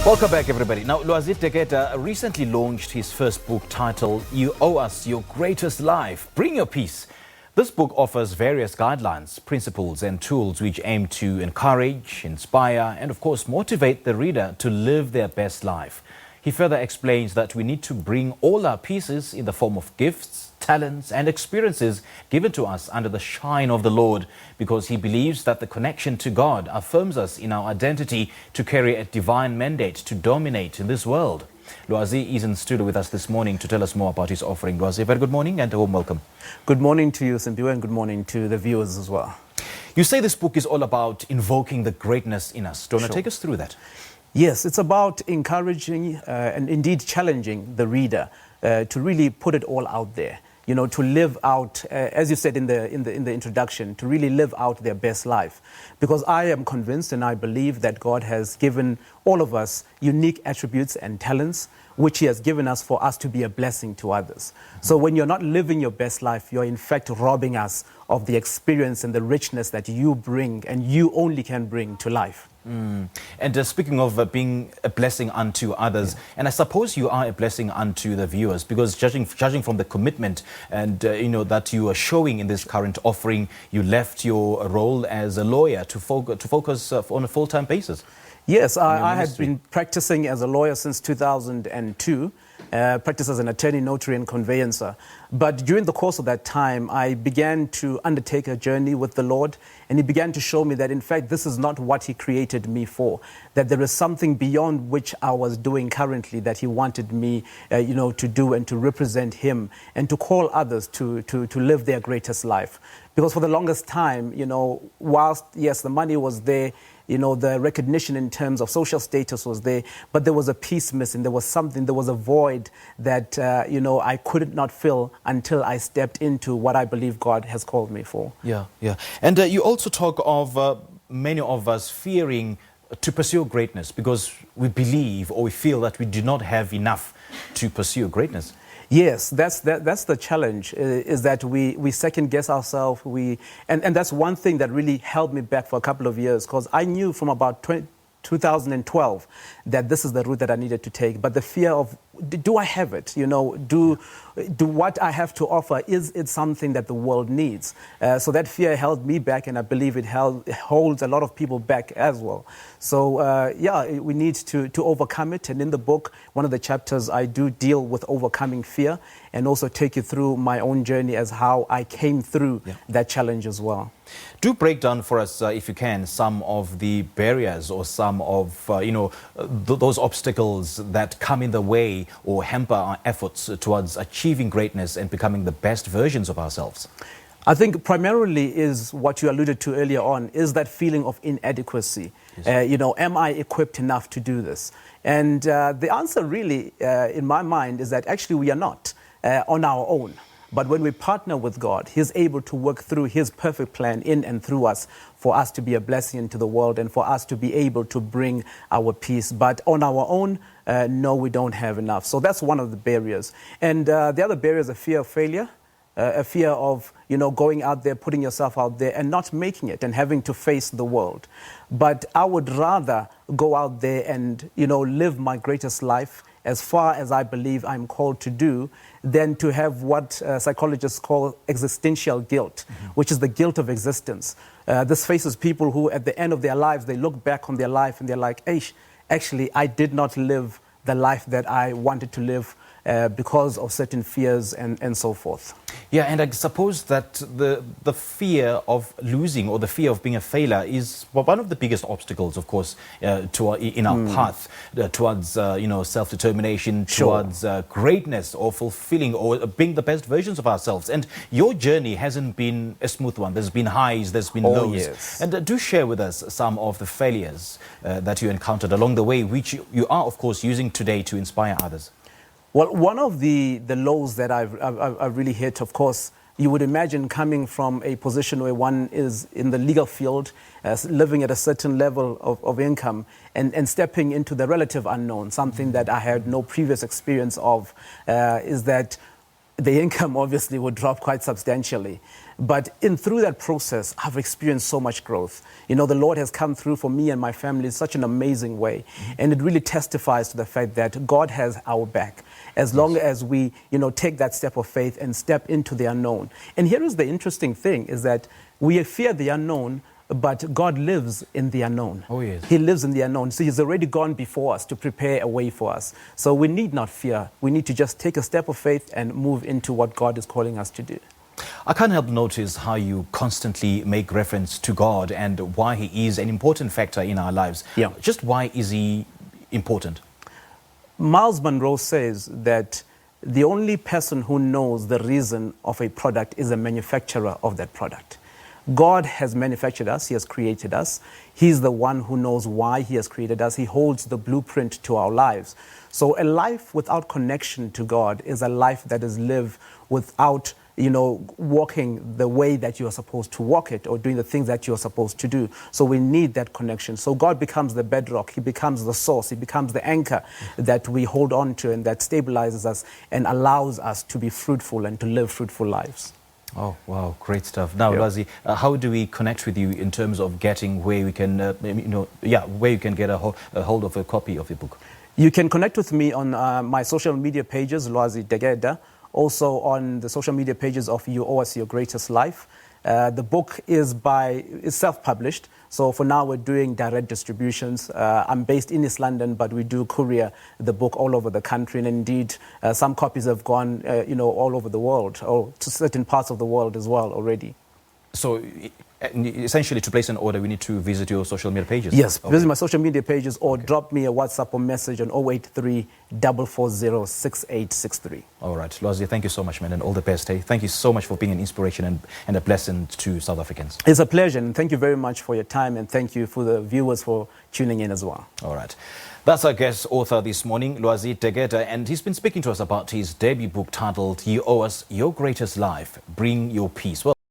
Welcome back, everybody. Now, Lwazi Dekeda recently launched his first book titled You Owe Us Your Greatest Life. Bring Your Peace. This book offers various guidelines, principles and tools which aim to encourage, inspire and, of course, motivate the reader to live their best life. He further explains that we need to bring all our pieces in the form of gifts, talents and experiences given to us under the shine of the Lord, because he believes that the connection to God affirms us in our identity to carry a divine mandate to dominate in this world. Lwazi is in studio with us this morning to tell us more about his offering. Lwazi, very good morning and a warm welcome. Good morning to you, Simpiwe, and good morning to the viewers as well. You say this book is all about invoking the greatness in us. Do you want to take us through that? Yes, it's about encouraging and indeed challenging the reader to really put it all out there. You know, to live out, as you said in the introduction, to really live out their best life. Because I am convinced and I believe that God has given all of us unique attributes and talents, which he has given us for us to be a blessing to others. So when you're not living your best life, you're in fact robbing us of the experience and the richness that you bring and you only can bring to life. And speaking of being a blessing unto others, and I suppose you are a blessing unto the viewers, because judging from the commitment and that you are showing in this current offering, you left your role as a lawyer to focus on a full-time basis. Yes, I had been practicing as a lawyer since 2002. Practice as an attorney, notary and conveyancer. But during the course of that time, I began to undertake a journey with the Lord, and he began to show me that, in fact, this is not what he created me for, that there is something beyond which I was doing currently that he wanted me, to do and to represent him and to call others to live their greatest life. Because for the longest time, whilst, yes, the money was there, the recognition in terms of social status was there, but there was a piece missing. There was something, there was a void that, I could not fill until I stepped into what I believe God has called me for. Yeah. And you also talk of many of us fearing to pursue greatness because we believe or we feel that we do not have enough to pursue greatness. Yes, that's the challenge, is that we second guess ourselves. And that's one thing that really held me back for a couple of years, because I knew from about 2012 that this is the route that I needed to take. But the fear of, do I have it? Do what I have to offer, is it something that the world needs? So that fear held me back, and I believe it holds a lot of people back as well. So we need to overcome it. And in the book, one of the chapters, I do deal with overcoming fear and also take you through my own journey as how I came through that challenge as well. Do break down for us, if you can, some of the barriers or some of, those obstacles that come in the way or hamper our efforts towards achieving greatness and becoming the best versions of ourselves. I think primarily is what you alluded to earlier on, is that feeling of inadequacy. Yes. Am I equipped enough to do this? And the answer really, in my mind, is that actually we are not on our own. But when we partner with God, he's able to work through his perfect plan in and through us for us to be a blessing to the world and for us to be able to bring our peace. But on our own, no, we don't have enough. So that's one of the barriers. And the other barrier is a fear of failure, a fear of, going out there, putting yourself out there and not making it and having to face the world. But I would rather go out there and, live my greatest life as far as I believe I'm called to do, than to have what psychologists call existential guilt, which is the guilt of existence. This faces people who, at the end of their lives, they look back on their life and they're like, hey, actually, I did not live the life that I wanted to live because of certain fears and so forth. Yeah, and I suppose that the fear of losing or the fear of being a failure is one of the biggest obstacles, of course, in our path towards self-determination, towards greatness or fulfilling or being the best versions of ourselves. And your journey hasn't been a smooth one. There's been highs, there's been lows. Yes. And do share with us some of the failures that you encountered along the way, which you are, of course, using today to inspire others. Well, one of the lows that I've really hit, of course, you would imagine coming from a position where one is in the legal field, living at a certain level of income, and stepping into the relative unknown, something that I had no previous experience of, is that the income obviously would drop quite substantially. But through that process, I've experienced so much growth. You know, the Lord has come through for me and my family in such an amazing way. And it really testifies to the fact that God has our back as long as we, you know, take that step of faith and step into the unknown. And here is the interesting thing, is that we fear the unknown, but God lives in the unknown. Oh, yes. He lives in the unknown. So he's already gone before us to prepare a way for us. So we need not fear. We need to just take a step of faith and move into what God is calling us to do. I can't help notice how you constantly make reference to God and why he is an important factor in our lives. Yeah. Just why is he important? Miles Monroe says that the only person who knows the reason of a product is the manufacturer of that product. God has manufactured us. He has created us. He's the one who knows why he has created us. He holds the blueprint to our lives. So a life without connection to God is a life that is lived without, you know, walking the way that you are supposed to walk it or doing the things that you are supposed to do. So we need that connection. So God becomes the bedrock. He becomes the source. He becomes the anchor that we hold on to and that stabilizes us and allows us to be fruitful and to live fruitful lives. Oh, wow, great stuff. Now, Lwazi, how do we connect with you in terms of getting where we can, where you can get a hold of a copy of your book? You can connect with me on my social media pages, Lwazi Dekeda, also on the social media pages of You Owe Us Your Greatest Life. The book is self-published, so for now we're doing direct distributions. I'm based in East London, but we do courier the book all over the country, and indeed some copies have gone all over the world, or to certain parts of the world as well already. So essentially, to place an order, we need to visit your social media pages? Yes, okay. Visit my social media pages or drop me a WhatsApp or message on 083 440 6863. All right, Lwazi, thank you so much, man, and all the best. Hey, thank you so much for being an inspiration and a blessing to South Africans. It's a pleasure, and thank you very much for your time, and thank you for the viewers for tuning in as well. All right. That's our guest author this morning, Lwazi Dekeda, and he's been speaking to us about his debut book titled You Owe Us Your Greatest Life, Bring Your Peace. Well,